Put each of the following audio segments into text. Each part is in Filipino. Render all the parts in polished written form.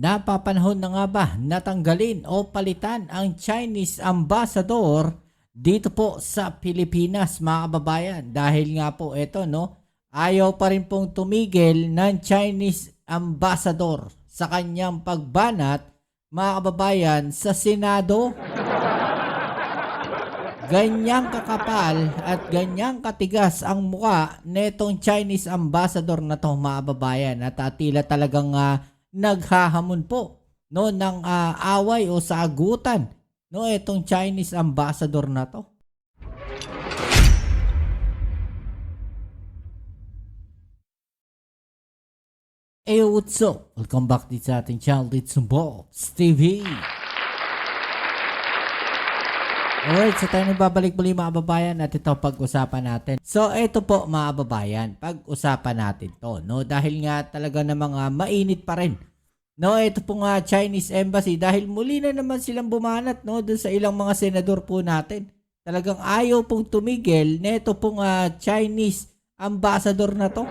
Napapanahon na nga ba natanggalin o palitan ang Chinese ambassador dito po sa Pilipinas, mga kababayan? Dahil nga po ito, no, ayaw pa rin pong tumigil ng Chinese ambassador sa kanyang pagbanat, mga kababayan, sa Senado. Ganyang kakapal at ganyang katigas ang muka netong Chinese ambassador na to, mga kababayan, at tila talagang naghahamon po, no, ng away o sagutan, no, itong Chinese ambassador na to. Hey, what's up? Welcome back dito sa ating channel, it's Boss TV. Alright, so tayo nagbabalik muli, mga kababayan, at ito pag-usapan natin. So ito po, mga kababayan, pag-usapan natin to, no, dahil nga talaga namang mainit pa rin, no, ito pong Chinese Embassy, dahil muli na naman silang bumanat, no, dun sa ilang mga senador po natin. Talagang ayaw pong tumigil na ito pong Chinese ambassador na to.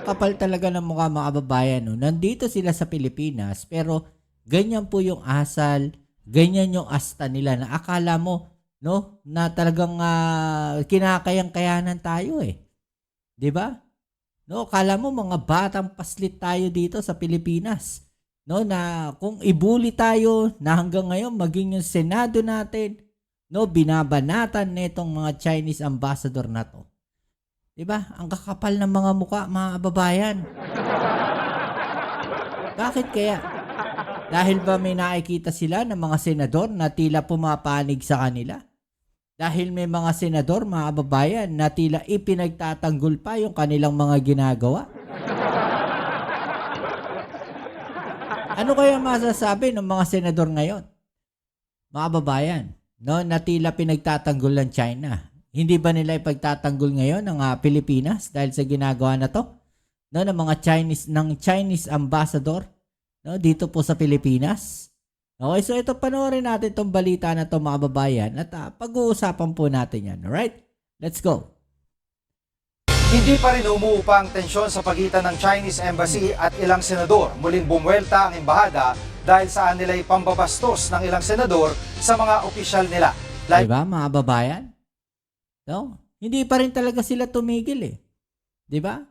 Kapal talaga ng mukha, mga kababayan, no? Nandito sila sa Pilipinas, pero ganyan po yung asal, ganyan yung asta nila na akala mo, no, na talagang kinakayang-kayanan tayo eh. 'Di ba? No, akala mo mga batang paslit tayo dito sa Pilipinas. No, na kung ibuli tayo na hanggang ngayon maging yung Senado natin, no, binabanatan nitong mga Chinese ambassador na to. 'Di ba? Ang kakapal ng mga mukha, mga kababayan. Bakit kaya? Dahil ba may nakikita sila ng mga senador na tila pumapanig sa kanila? Dahil may mga senador, mga kababayan, na tila ipinagtatanggol pa yung kanilang mga ginagawa? Ano kaya masasabi ng mga senador ngayon, mga kababayan, no, na tila pinagtatanggol ng China? Hindi ba nila ipagtatanggol ngayon ng Pilipinas dahil sa ginagawa na to, no, ng mga Chinese ambassador, no, dito po sa Pilipinas? Okay, so ito, panoorin natin itong balita na to, mga kababayan, at pag-uusapan po natin yan. Alright? Let's go. Hindi pa rin umuupa ang tensyon sa pagitan ng Chinese Embassy at ilang senador. Muling bumuelta ang embahada dahil sa nila'y pambabastos ng ilang senador sa mga opisyal nila. Diba, mga kababayan? No? Hindi pa rin talaga sila tumigil eh. Diba?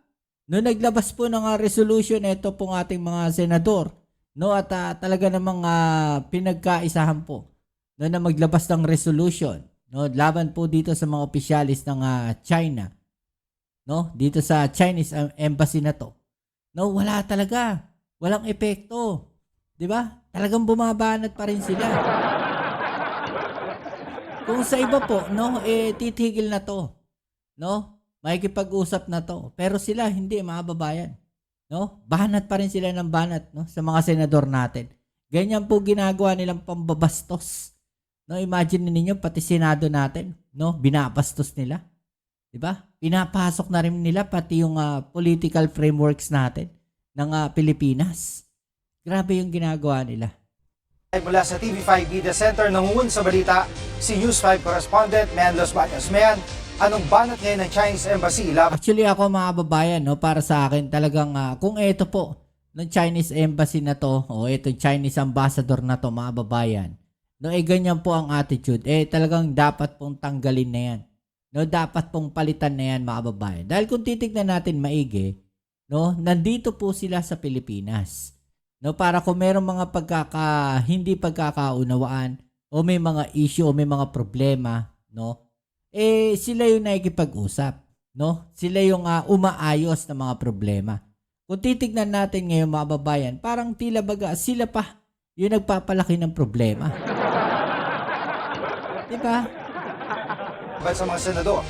Noong naglabas po ng resolution ito pong ating mga senador, no, at talaga namang pinagkaisahan po, no, na maglabas ng resolution, no, laban po dito sa mga opisyalis ng China, no, dito sa Chinese embassy na to. No, wala talaga. Walang epekto. 'Di ba? Talagang bumabanat pa rin sila. Kung sa iba po, no, titigil na to, no? Makikipag-usap na to. Pero sila hindi, mga kababayan. No? Banat pa rin sila ng banat, no, sa mga senador natin. Ganyan po ginagawa nilang pambabastos. No, imagine niyo pati Senado natin, no, binabastos nila. 'Di ba? Pinapasok na rin nila pati yung political frameworks natin ng Pilipinas. Grabe yung ginagawa nila. Mula sa TV5 Media Center, nangungun sa balita si News 5 correspondent Mian Los Baños. Mian, anong banat ngayon ng Chinese Embassy? Actually ako, mga kababayan, no, para sa akin talagang kung ito po ng Chinese Embassy na to o itong Chinese ambassador na to, mga kababayan, no, ganyan po ang attitude, talagang dapat pong tanggalin na yan. No, dapat pong palitan na yan, mga kababayan. Dahil kung titignan natin maigi, no, nandito po sila sa Pilipinas. No, para kung merong mga hindi pagkakaunawaan o may mga issue o may mga problema, no, sila yung nakikipag-usap, no? Sila yung umaayos ng mga problema. Kung titignan natin ngayon, mga babayan, parang tila baga sila pa yung nagpapalaki ng problema. Diba? Sa mga senador.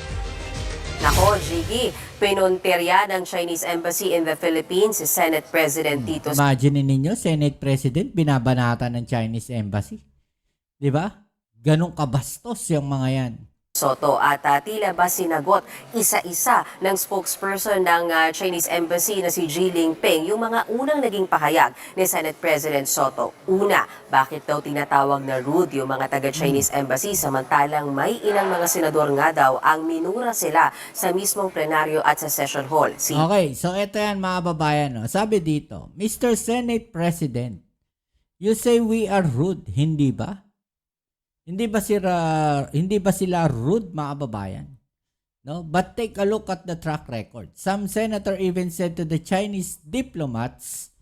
Nako, Jiggy, pinuntirya ng Chinese Embassy in the Philippines si Senate President Tito. Imagine ninyo, Senate President, binabanatan ng Chinese Embassy. Diba? Ganong kabastos yung mga yan. Soto at tila ba sinagot isa-isa ng spokesperson ng Chinese Embassy na si Xi Jinping yung mga unang naging pahayag ni Senate President Soto. Una, bakit daw tinatawag na rude yung mga taga-Chinese Embassy samantalang may ilang mga senador nga daw ang minura sila sa mismong plenaryo at sa session hall. Okay, so ito yan mga babayan. No? Sabi dito, Mr. Senate President, you say we are rude, hindi ba? Hindi ba sila rude mga babayan? No? But take a look at the track record. Some senator even said to the Chinese diplomats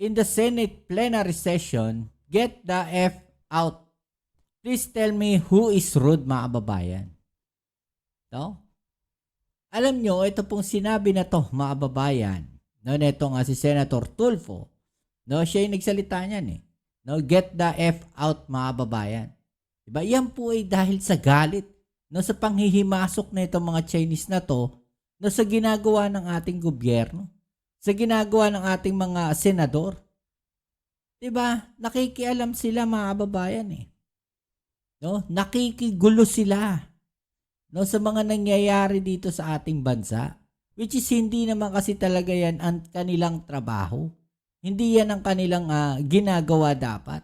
in the Senate plenary session, get the F out. Please tell me who is rude mga babayan. No? Alam nyo, ito pong sinabi na to mga babayan. No, neto nga si Senator Tulfo. No, siya yung nagsalita niyan eh. No, get the F out mga babayan. Diba? Yan po ay dahil sa galit, no, sa panghihimasok na itong mga Chinese na to, no, sa ginagawa ng ating gobyerno, sa ginagawa ng ating mga senador. Diba? Nakikialam sila mga babayan eh. No? Nakikigulo sila, no, sa mga nangyayari dito sa ating bansa, which is hindi naman kasi talaga yan ang kanilang trabaho. Hindi yan ang kanilang ginagawa dapat.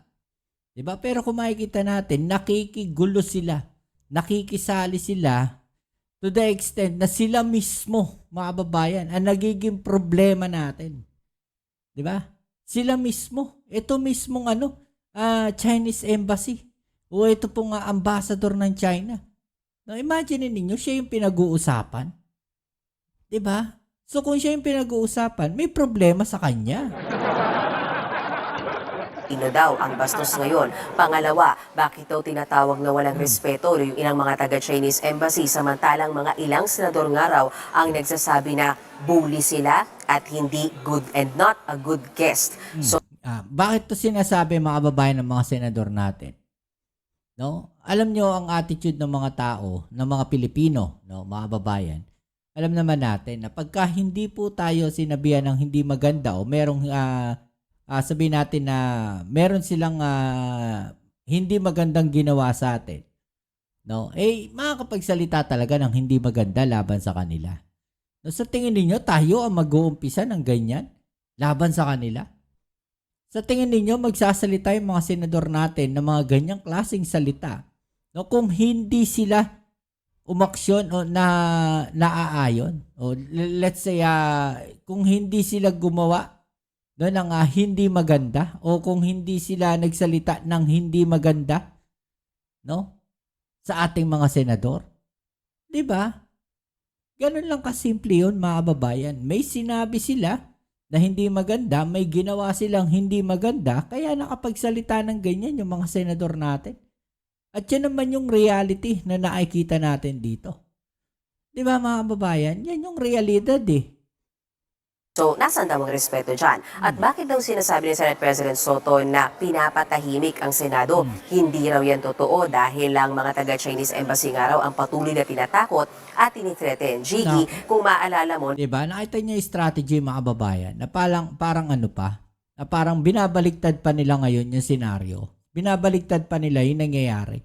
Diba? Pero kung makikita natin, nakikigulo sila, nakikisali sila to the extent na sila mismo, mga babayan, ang nagiging problema natin. Diba? Sila mismo, ito mismong Chinese Embassy, o ito pong ambassador ng China. No, imagine ninyo, siya yung pinag-uusapan. Diba? So kung siya yung pinag-uusapan, may problema sa kanya. Daw ang bastos ngayon. Pangalawa, bakit daw tinatawag na walang respeto yung ilang mga taga-Chinese Embassy samantalang mga ilang senador nga raw ang nagsasabi na bully sila at hindi good and not a good guest. So, bakit to sinasabi mga babayan ng mga senador natin? No? Alam nyo ang attitude ng mga tao, ng mga Pilipino, no, mga babayan. Alam naman natin na pagka hindi po tayo sinabihan ng hindi maganda o merong sabihin natin na meron silang hindi magandang ginawa sa atin, no? Makakapagsalita talaga ng hindi maganda laban sa kanila. No, sa tingin niyo tayo ang mag-uumpisa ng ganyan laban sa kanila? Sa tingin niyo magsasalita yung mga senador natin ng mga ganyang klaseng salita, no, kung hindi sila umaksyon o naaayon, o let's say kung hindi sila gumawa ng hindi maganda, o kung hindi sila nagsalita ng hindi maganda, no, sa ating mga senador. 'Di ba? Ganun lang kasimple 'yun, mga babayan. May sinabi sila na hindi maganda, may ginawa silang hindi maganda, kaya nakapagsalita ng ganyan yung mga senador natin. At yan naman yung reality na nakikita natin dito. 'Di ba mga babayan? Yan yung realidad eh. So, nasaan daw ang respeto dyan? At bakit daw sinasabi ni Senate President Soto na pinapatahimik ang Senado? Hindi raw yan totoo dahil lang mga taga-Chinese Embassy nga raw ang patuloy na tinatakot at tinitreten. Jiggy, kung maalala mo, diba? Nakita niyo yung strategy mga babayan na parang na parang binabaliktad pa nila ngayon yung senaryo. Binabaliktad pa nila yung nangyayari.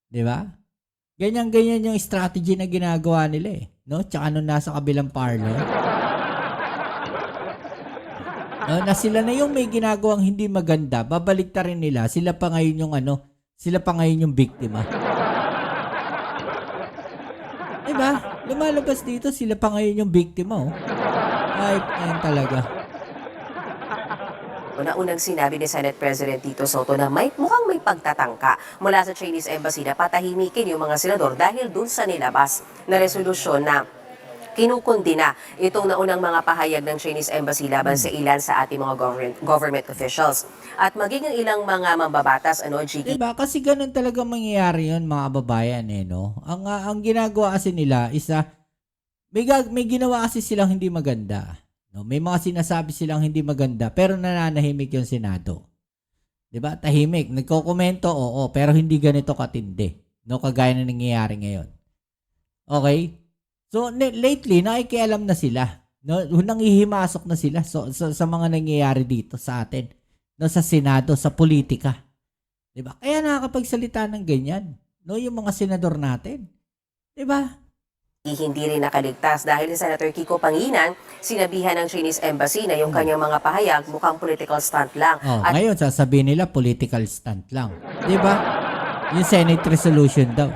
Diba? Ganyan-ganyan yung strategy na ginagawa nila eh. No? Tsaka nung nasa kabilang parlor. Na sila na yung may ginagawang hindi maganda, babaliktarin nila, sila pa ngayon yung biktima. Diba? Lumalabas dito, sila pa ngayon yung biktima, oh. Ay, ayun talaga. Una-unang sinabi ni Senate President Tito Soto na mukhang may pagtatangka mula sa Chinese Embassy na patahimikin yung mga senador dahil dun sa nilabas na resolusyon na kinukundina itong naunang mga pahayag ng Chinese Embassy laban sa ilan sa ating mga government officials. At maging ilang mga mambabatas, Jiggy? Diba? Kasi ganun talaga mangyayari yun, mga babayan, eh, no? Ang ginagawa kasi nila is may ginawa kasi silang hindi maganda. No? May mga sinasabi silang hindi maganda, pero nananahimik yung Senado. Diba? Tahimik. Nagkokomento, oo, pero hindi ganito katindi. No? Kagaya na nangyayari ngayon. Okay? So, lately, nakikialam na sila. No? Nanghihimasok na sila sa mga nangyayari dito sa atin. No? Sa Senado, sa politika. Diba? Kaya nakakapagsalita ng ganyan. No? Yung mga senador natin. 'Di ba? Hindi rin nakaligtas dahil si Senator Kiko Pangilinan, sinabihan ng Chinese Embassy na yung kanyang mga pahayag mukhang political stunt lang. Oh, At ngayon sasabihin nila political stunt lang. 'Di ba? Yung Senate resolution daw.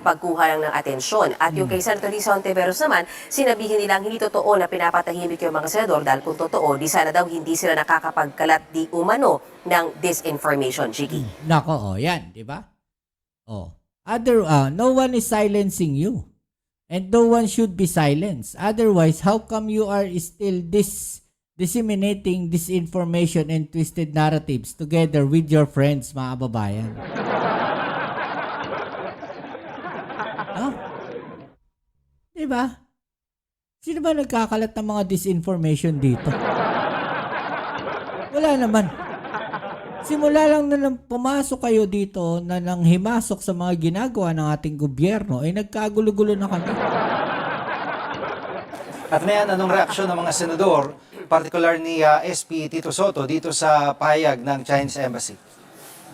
pagkuha lang ng atensyon. At yung kay Senator Risa Hontiveros naman, sinabihin nilang hindi totoo na pinapatahimik yung mga senador dahil kung totoo, di sana daw hindi sila nakakapagkalat di umano ng disinformation, Jiggy. Nako, oh, yan, 'di ba? Oh. No one is silencing you. And no one should be silenced. Otherwise, how come you are still disseminating disinformation and twisted narratives together with your friends, mga kababayan? No? Diba? Sino ba nagkakalat ng mga disinformation dito? Wala naman. Simula lang na nang pumasok kayo dito na nang himasok sa mga ginagawa ng ating gobyerno, ay nagkagulo-gulo na kami. At ngayon, anong reaksyon ng mga senador, particular ni SP Tito Soto dito sa pahayag ng Chinese Embassy?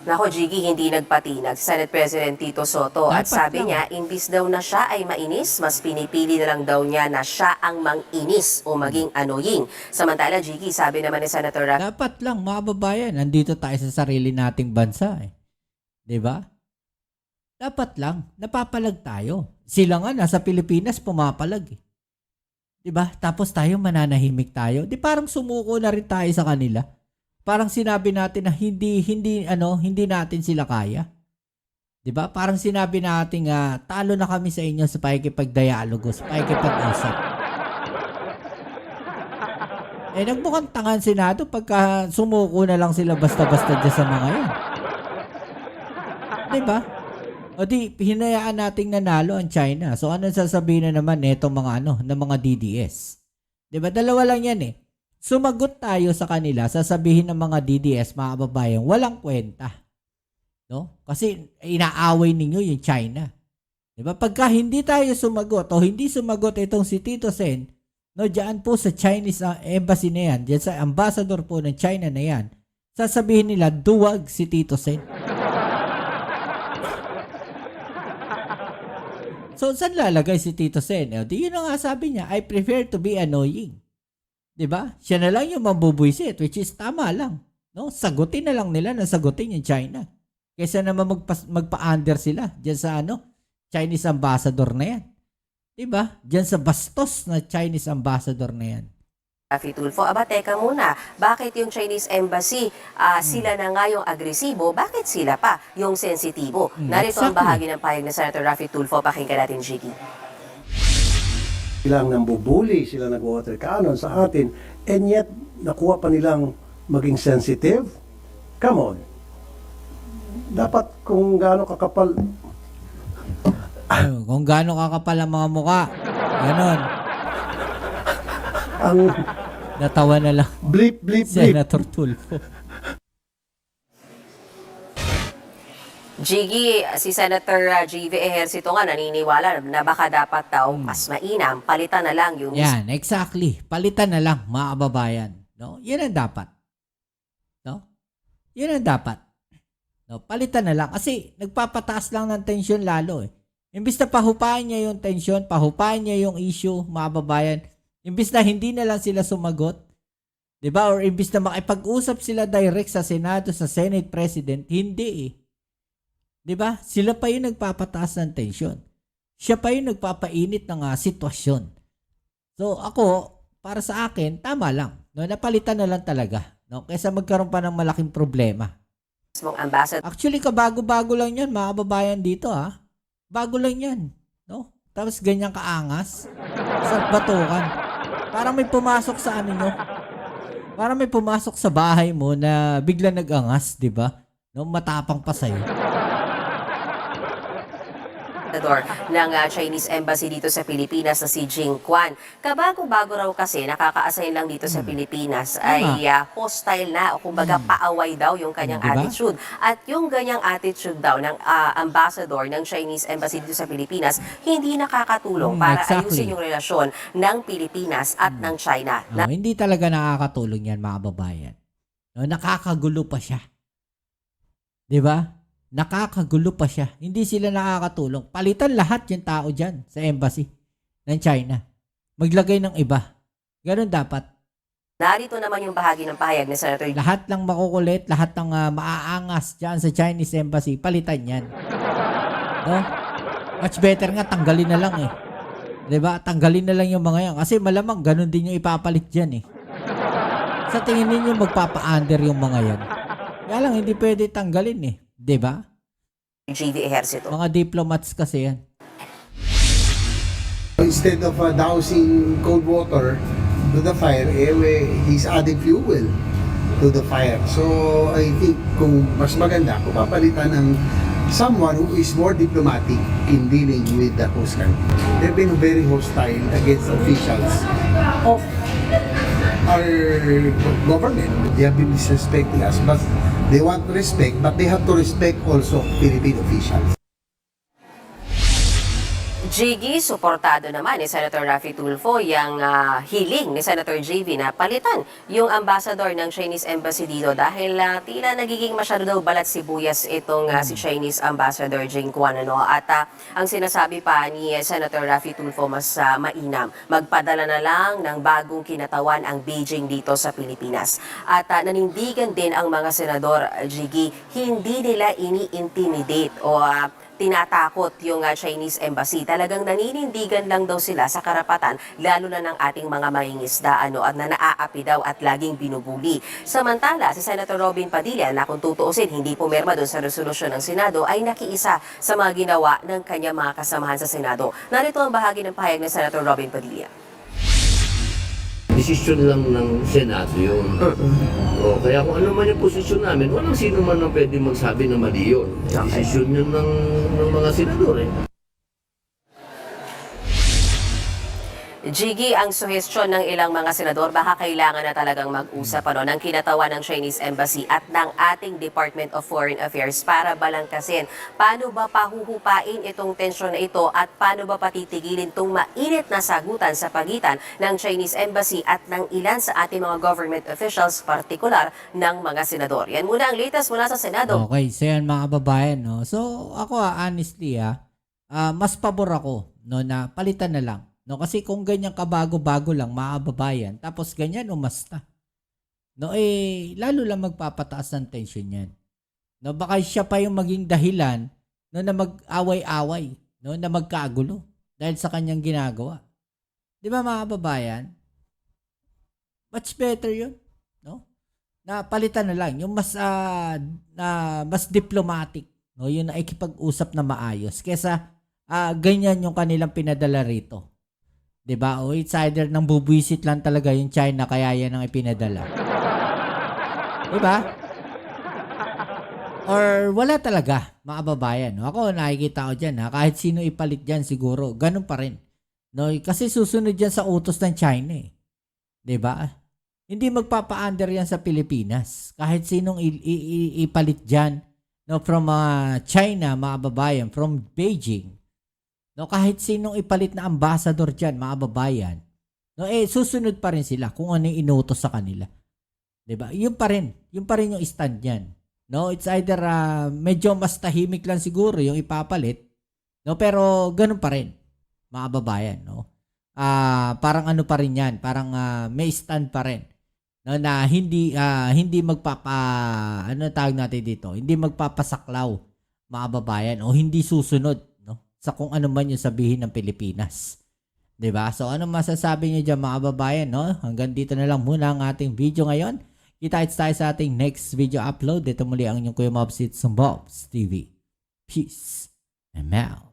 Nako, Jiggy, hindi nagpatinag si Senate President Tito Soto at Dapat sabi lang. niya, imbis daw na siya ay mainis, mas pinipili na lang daw niya na siya ang mang-inis o maging annoying. Samantala, Jiggy, sabi naman ni Senator Rafi Dapat lang, mga kababayan, nandito tayo sa sarili nating bansa. 'Di ba? Dapat lang, napapalag tayo. Sila nga, nasa Pilipinas, pumapalag. 'Di ba? Tapos tayo, mananahimik tayo. Di parang sumuko na rin tayo sa kanila. Parang sinabi natin na hindi natin sila kaya. 'Di ba? Parang sinabi natin talo na kami sa inyo sa pakikipagdialogo, sa pakikipag-usap. Nagmukhang tangan Senado pagka sumuko na lang sila basta-basta dyan sa mga yan. 'Di ba? O di, hinayaan nating nanalo ang China. So ano sasabihin na naman netong mga ng mga DDS? 'Di ba? Dalawa lang yan eh. Sumagot tayo sa kanila, sasabihin ng mga DDS, mga kababayan, walang kwenta. No? Kasi inaaway ninyo yung China. 'Di ba? Pagka hindi tayo sumagot o hindi sumagot itong si Tito Sen, no, diyan po sa Chinese embassy na yan, diyan sa ambassador po ng China na yan, sasabihin nila duwag si Tito Sen. So, saan lalagay si Tito Sen? Di yun na nga sabi niya, I prefer to be annoying. 'Di ba? Siya na lang yung mabubuisit, which is tama lang. No? Sagutin na lang nila na sagutin yung China. Kaysa naman magpa-under sila diyan sa Chinese ambassador na yan. 'Di ba? Diyan sa bastos na Chinese ambassador na yan. Tulfo. Aba, teka muna, bakit yung Chinese Embassy, sila na nga yung agresibo, bakit sila pa yung sensitibo? Narito ang exactly. bahagi ng pahayag ni Senator Rafi Tulfo. Pakinggan natin, Jiggy. Silang nambubuli, sila nag-water cannon sa atin, and yet, nakuha pa nilang maging sensitive? Come on. Dapat kung gaano kakapal, Kung gaano kakapal ang mga muka. Ganon. ang Natawa na lang bleep, bleep, bleep. Senator Tulfo. Jiggy, si Senator G.V. Ejercito nga naniniwala na baka dapat daw mas mainam, palitan na lang yung Yan, exactly. Palitan na lang, mga kababayan. No? Yan ang dapat. No? Yan ang dapat. No? Palitan na lang. Kasi nagpapataas lang ng tensyon lalo eh. Imbis na pahupain niya yung tensyon, pahupain niya yung issue, mga kababayan. Imbis na hindi na lang sila sumagot, 'di ba? Or imbis na makipag-usap sila direct sa Senado, sa Senate President, hindi eh. 'Di ba? Sila pa yung nagpapataas ng tensyon. Siya pa yung nagpapainit ng sitwasyon. So ako, para sa akin, tama lang. No, napalitan na lang talaga, no? Kaysa magkaroon pa ng malaking problema. mismong ambassador Actually, kabago-bago lang 'yan, mga kababayan dito ha. Bago lang 'yan, no? Tapos ganyan kaangas sa batukan. Parang may pumasok sa nyo. Parang may pumasok sa bahay mo na bigla nag-angas, 'di ba? No, matapang pa sa'yo. ng Chinese Embassy dito sa Pilipinas na si Jing Quan. Kabago-bago raw kasi, nakaka-assign lang dito sa Pilipinas, ay hostile na o kumbaga paaway daw yung kanyang Diba? attitude. At yung ganyang attitude daw ng ambassador ng Chinese Embassy dito sa Pilipinas, hindi nakakatulong para exactly. ayusin yung relasyon ng Pilipinas at ng China. No, hindi talaga nakakatulong 'yan, mga kababayan. No, nakakagulo pa siya. 'Di ba? nakakagulo pa siya. Hindi sila nakakatulong. Palitan lahat yung tao dyan sa embassy ng China. Maglagay ng iba. Ganun dapat. Narito naman yung bahagi ng pahayag ni Senator Lahat ng makukulit, lahat ng maaangas dyan sa Chinese embassy, palitan yan. No? Much better nga, tanggalin na lang eh. 'Di ba? Tanggalin na lang yung mga yan. Kasi malamang ganun din yung ipapalit dyan eh. Sa tingin ninyo, magpapa-under yung mga yan. Kaya lang, hindi pwede tanggalin eh. 'Di ba? GV Ejercito. Mga diplomats kasi yan. Instead of dousing cold water to the fire, he's adding fuel to the fire. So I think kung mas maganda, kung papalitan ng someone who is more diplomatic in dealing with the Coast Guard. They've been very hostile against officials of our government. They have been disrespecting us, but they want respect, but they have to respect also Philippine officials. Jiggy, suportado naman ni Senator Raffy Tulfo yung hiling ni Senator JV na palitan yung ambassador ng Chinese Embassy dito dahil tila nagiging masyado daw balat sibuyas itong si Chinese Ambassador Jing Quan. Ano? At ang sinasabi pa ni Senator Raffy Tulfo mas mainam, magpadala na lang ng bagong kinatawan ang Beijing dito sa Pilipinas. At nanindigan din ang mga senador, Jiggy, hindi nila ini-intimidate o tinatakot yung Chinese Embassy. Talagang naninindigan lang daw sila sa karapatan, lalo na ng ating mga mangingisda at na naaapi daw at laging binubuli. Samantala, si Senator Robin Padilla, na kung tutuusin, hindi pumirma doon sa resolusyon ng Senado, ay nakiisa sa mga ginawa ng kanyang mga kasamahan sa Senado. Narito ang bahagi ng pahayag ni Senator Robin Padilla. Desisyon lang ng Senado yun. O, kaya kung ano man yung posisyon namin, walang sino man ang pwede magsabi na mali yun. Desisyon yun ng mga senador eh. Jiggy, ang suhestyon ng ilang mga senador, baka kailangan na talagang mag-usap ng kinatawan ng Chinese Embassy at ng ating Department of Foreign Affairs para balangkasin. Paano ba pahuhupain itong tensyon na ito at paano ba patitigilin itong mainit na sagutan sa pagitan ng Chinese Embassy at ng ilan sa ating mga government officials, partikular ng mga senador. Yan muna ang latest mula sa Senado. Okay, so yan mga babayan. No? So ako honestly mas pabor ako no, na palitan na lang. No, kasi kung ganyan kabago-bago lang, maababayan, tapos ganyan umasta. No, lalo lang magpapataas ng tension yan. No, baka siya pa yung maging dahilan no, na mag-away-away, no, na magkagulo dahil sa kanyang ginagawa. Di ba mga babayan? Much better yun. No? Na palitan na lang. Yung mas diplomatic. No? Yung nakikipag-usap na maayos. Kesa ganyan yung kanilang pinadala rito. Diba? O it's either nang bubuisit lang talaga yung China kaya yan ang ipinadala. Diba? Or wala talaga, mga babayan. No? Ako nakikita ko dyan, kahit sino ipalit dyan siguro, ganun pa rin. No? Kasi susunod yan sa utos ng China eh. Diba? Hindi magpapa-under yan sa Pilipinas. Kahit sinong ipalit dyan no, from China, mga babayan, from Beijing. No, kahit sinong ipalit na ambassador dyan, mga babayan, no, susunod pa rin sila kung ano yung inutos sa kanila. Diba? Yun pa rin yung stand yan. No, it's either medyo mas tahimik lang siguro yung ipapalit, no, pero ganun pa rin, mga babayan, no. Parang ano pa rin yan, parang may stand pa rin. No, na hindi ano tawag natin dito, hindi magpapasaklaw, mga babayan, o hindi susunod sa kung ano man yung sabihin ng Pilipinas. 'Di ba? So ano masasabi niyo diyan, mga babayan, no? Hanggang dito na lang muna ang ating video ngayon. Kita-kits tayo sa ating next video upload. Dito muli ang inyong Kuya Mobs, it's Bobs TV. Peace and out.